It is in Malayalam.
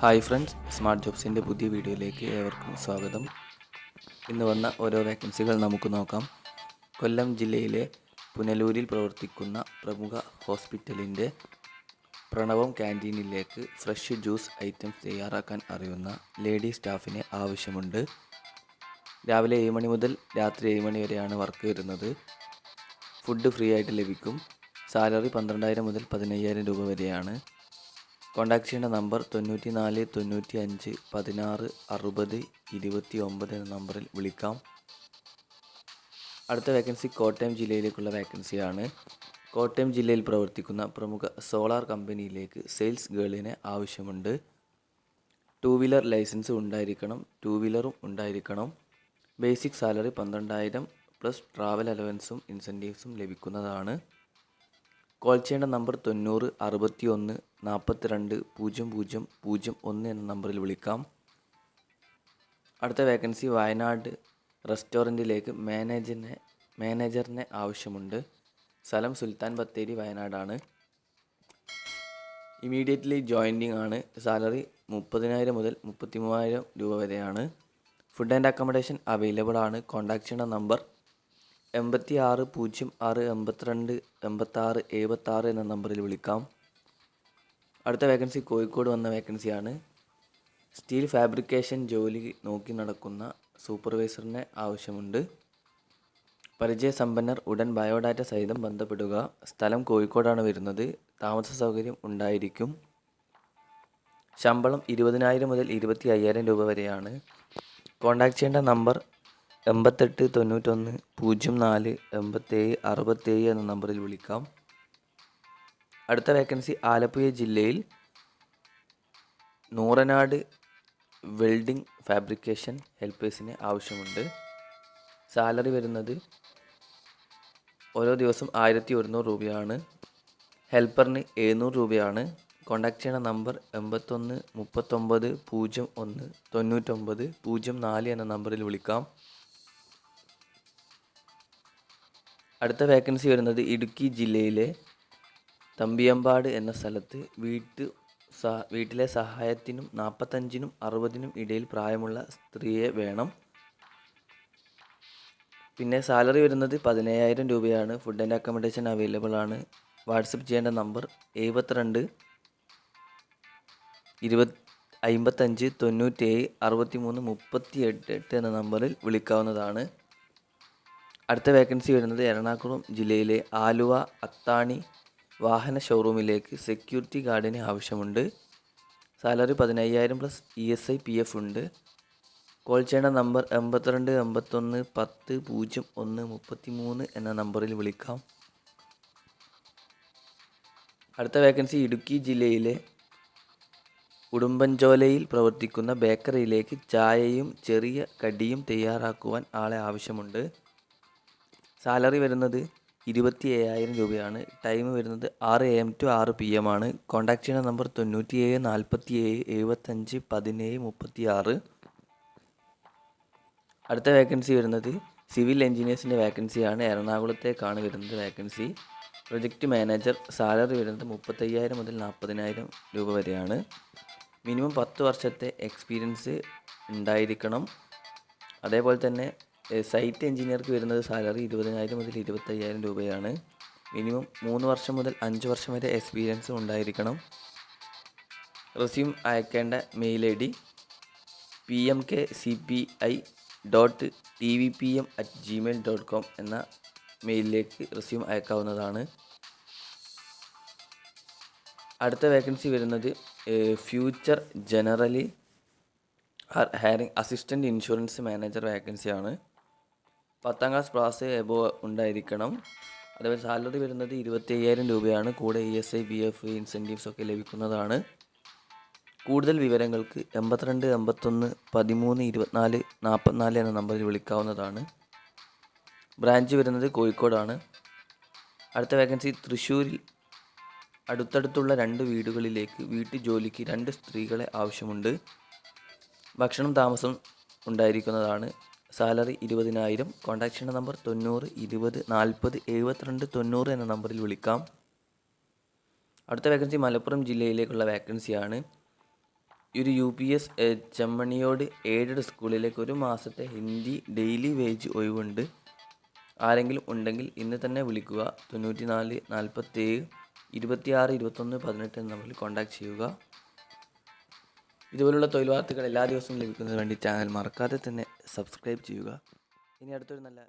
ഹായ് ഫ്രണ്ട്സ്, സ്മാർട്ട് ജോബ്സിൻ്റെ പുതിയ വീഡിയോയിലേക്ക് ഏവർക്കും സ്വാഗതം. ഇന്ന് വന്ന ഓരോ വേക്കൻസികൾ നമുക്ക് നോക്കാം. കൊല്ലം ജില്ലയിലെ പുനലൂരിൽ പ്രവർത്തിക്കുന്ന പ്രമുഖ ഹോസ്പിറ്റലിൻ്റെ പ്രണവം ക്യാൻറ്റീനിലേക്ക് ഫ്രഷ് ജ്യൂസ് ഐറ്റംസ് തയ്യാറാക്കാൻ അറിയുന്ന ലേഡി സ്റ്റാഫിനെ ആവശ്യമുണ്ട്. രാവിലെ 7 മണി മുതൽ രാത്രി 7 മണി വരെയാണ് വർക്ക് വരുന്നത്. ഫുഡ് ഫ്രീ ആയിട്ട് ലഭിക്കും. സാലറി 12,000 മുതൽ 15,000 രൂപ വരെയാണ്. കോൺടാക്ട് ചെയ്യേണ്ട നമ്പർ 94 95 16 60 29 എന്ന നമ്പറിൽ വിളിക്കാം. അടുത്ത വേക്കൻസി കോട്ടയം ജില്ലയിലേക്കുള്ള വേക്കൻസിയാണ്. കോട്ടയം ജില്ലയിൽ പ്രവർത്തിക്കുന്ന പ്രമുഖ സോളാർ കമ്പനിയിലേക്ക് സെയിൽസ് ഗേളിനെ ആവശ്യമുണ്ട്. 2 വീലർ ലൈസൻസ് ഉണ്ടായിരിക്കണം, 2 വീലറും ഉണ്ടായിരിക്കണം. ബേസിക് സാലറി 12,000 പ്ലസ് ട്രാവൽ അലവൻസും ഇൻസെൻറ്റീവ്സും ലഭിക്കുന്നതാണ്. കോൾ ചെയ്യേണ്ട നമ്പർ 90 61 42 00 01 എന്ന നമ്പറിൽ വിളിക്കാം. അടുത്ത വേക്കൻസി വയനാട് റെസ്റ്റോറൻറ്റിലേക്ക് മാനേജറിനെ ആവശ്യമുണ്ട്. സ്ഥലം സുൽത്താൻ ബത്തേരി, വയനാടാണ്. ഇമീഡിയറ്റ്ലി ജോയിൻറ്റിംഗ് ആണ്. സാലറി 30,000 മുതൽ 33,000 രൂപ വരെയാണ്. ഫുഡ് ആൻഡ് അക്കോമഡേഷൻ അവൈലബിൾ ആണ്. കോൺടാക്ട് ചെയ്യേണ്ട നമ്പർ 86 06 82 86 76 എന്ന നമ്പറിൽ വിളിക്കാം. അടുത്ത വേക്കൻസി കോഴിക്കോട് വന്ന വേക്കൻസിയാണ്. സ്റ്റീൽ ഫാബ്രിക്കേഷൻ ജോലി നോക്കി നടക്കുന്ന സൂപ്പർവൈസറിനെ ആവശ്യമുണ്ട്. പരിചയസമ്പന്നർ, ഉടൻ ബയോഡാറ്റ സഹിതം ബന്ധപ്പെടുക. സ്ഥലം കോഴിക്കോടാണ് വരുന്നത്. താമസ സൗകര്യം ഉണ്ടായിരിക്കും. ശമ്പളം 20,000 മുതൽ 25,000 രൂപ വരെയാണ്. കോൺടാക്ട് ചെയ്യേണ്ട നമ്പർ 88 91 04 87 67 എന്ന നമ്പറിൽ വിളിക്കാം. അടുത്ത വേക്കൻസി ആലപ്പുഴ ജില്ലയിൽ നൂറനാട് വെൽഡിംഗ് ഫാബ്രിക്കേഷൻ ഹെൽപ്പേഴ്സിന് ആവശ്യമുണ്ട്. സാലറി വരുന്നത് ഓരോ ദിവസം 1,100 രൂപയാണ്. ഹെൽപ്പറിന് 700 രൂപയാണ്. കോൺടാക്ട് ചെയ്യുന്ന നമ്പർ 81 39 01 99 04 എന്ന നമ്പറിൽ വിളിക്കാം. അടുത്ത വേക്കൻസി വരുന്നത് ഇടുക്കി ജില്ലയിലെ തമ്പിയമ്പാട് എന്ന സ്ഥലത്ത് വീട്ടിലെ സഹായത്തിനും 45-നും 60-നും ഇടയിൽ പ്രായമുള്ള സ്ത്രീയെ വേണം. പിന്നെ സാലറി വരുന്നത് 17,000 രൂപയാണ്. ഫുഡ് ആൻഡ് അക്കോമഡേഷൻ അവൈലബിൾ ആണ്. വാട്സപ്പ് ചെയ്യേണ്ട നമ്പർ 72 55 97 63 38 എന്ന നമ്പറിൽ വിളിക്കാവുന്നതാണ്. അടുത്ത വേക്കൻസി വരുന്നത് എറണാകുളം ജില്ലയിലെ ആലുവ അത്താണി വാഹന ഷോറൂമിലേക്ക് സെക്യൂരിറ്റി ഗാർഡിന് ആവശ്യമുണ്ട്. സാലറി 15,000 പ്ലസ് ESI PF ഉണ്ട്. കോൾ ചെയ്യേണ്ട നമ്പർ 82 81 10 01 33 എന്ന നമ്പറിൽ വിളിക്കാം. അടുത്ത വേക്കൻസി ഇടുക്കി ജില്ലയിലെ ഉടുമ്പൻചോലയിൽ പ്രവർത്തിക്കുന്ന ബേക്കറിയിലേക്ക് ചായയും ചെറിയ കടിയും തയ്യാറാക്കുവാൻ ആളെ ആവശ്യമുണ്ട്. സാലറി വരുന്നത് 27,000 രൂപയാണ്. ടൈം വരുന്നത് 6 AM to 6 PM ആണ്. കോൺടാക്ട് ചെയ്യുന്ന നമ്പർ 97 47 75 17 36. അടുത്ത വേക്കൻസി വരുന്നത് സിവിൽ എഞ്ചിനീയേഴ്സിൻ്റെ വേക്കൻസിയാണ്. എറണാകുളത്തേക്കാണ് വരുന്നത് വേക്കൻസി. Project manager. സാലറി വരുന്നത് 35,000 മുതൽ 40,000 രൂപ വരെയാണ്. മിനിമം 10 വർഷത്തെ എക്സ്പീരിയൻസ് ഉണ്ടായിരിക്കണം. അതേപോലെ തന്നെ സൈറ്റ് എഞ്ചിനീയർക്ക് വരുന്നത് സാലറി 20,000 മുതൽ 25,000 രൂപയാണ്. മിനിമം 3 വർഷം മുതൽ 5 വർഷം വരെ എക്സ്പീരിയൻസ് ഉണ്ടായിരിക്കണം. റെസ്യൂം അയക്കേണ്ട മെയിൽ ID pmkcpi.tvpm@gmail.com എന്ന മെയിലിലേക്ക് റെസ്യൂം അയക്കാവുന്നതാണ്. അടുത്ത വേക്കൻസി വരുന്നത് future generally hiring assistant insurance manager വേക്കൻസിയാണ്. 10ാം ക്ലാസ് പാസ് എബോവ് ഉണ്ടായിരിക്കണം. അതേപോലെ സാലറി വരുന്നത് 25,000 രൂപയാണ്. കൂടെ ESI PF ഇൻസെൻറ്റീവ്സ് ഒക്കെ ലഭിക്കുന്നതാണ്. കൂടുതൽ വിവരങ്ങൾക്ക് 82 81 13 24 44 എന്ന നമ്പറിൽ വിളിക്കാവുന്നതാണ്. ബ്രാഞ്ച് വരുന്നത് കോഴിക്കോടാണ്. അടുത്ത വേക്കൻസി തൃശ്ശൂരിൽ അടുത്തടുത്തുള്ള 2 വീടുകളിലേക്ക് വീട്ടുജോലിക്ക് 2 സ്ത്രീകളെ ആവശ്യമുണ്ട്. ഭക്ഷണം താമസം ഉണ്ടായിരിക്കുന്നതാണ്. സാലറി 20,000. കോൺടാക്ട് ചെയ്യുന്ന നമ്പർ 90 20 40 72 90 എന്ന നമ്പറിൽ വിളിക്കാം. അടുത്ത വേക്കൻസി മലപ്പുറം ജില്ലയിലേക്കുള്ള വേക്കൻസിയാണ്. ഒരു UPS ചെമ്മണിയോട് എയ്ഡഡ് സ്കൂളിലേക്ക് 1 മാസത്തെ ഹിന്ദി ഡെയിലി വേജ് ഒഴിവുണ്ട്. ആരെങ്കിലും ഉണ്ടെങ്കിൽ ഇന്ന് തന്നെ വിളിക്കുക. 94 47 26 21 18 എന്ന നമ്പറിൽ കോൺടാക്ട് ചെയ്യുക. ഇതുപോലുള്ള തൊഴിൽ വാർത്തകൾ എല്ലാ ദിവസവും ലഭിക്കുന്നതിന് വേണ്ടി ചാനൽ മറക്കാതെ തന്നെ സബ്സ്ക്രൈബ് ചെയ്യുക. ഇനി അടുത്തൊരു നല്ല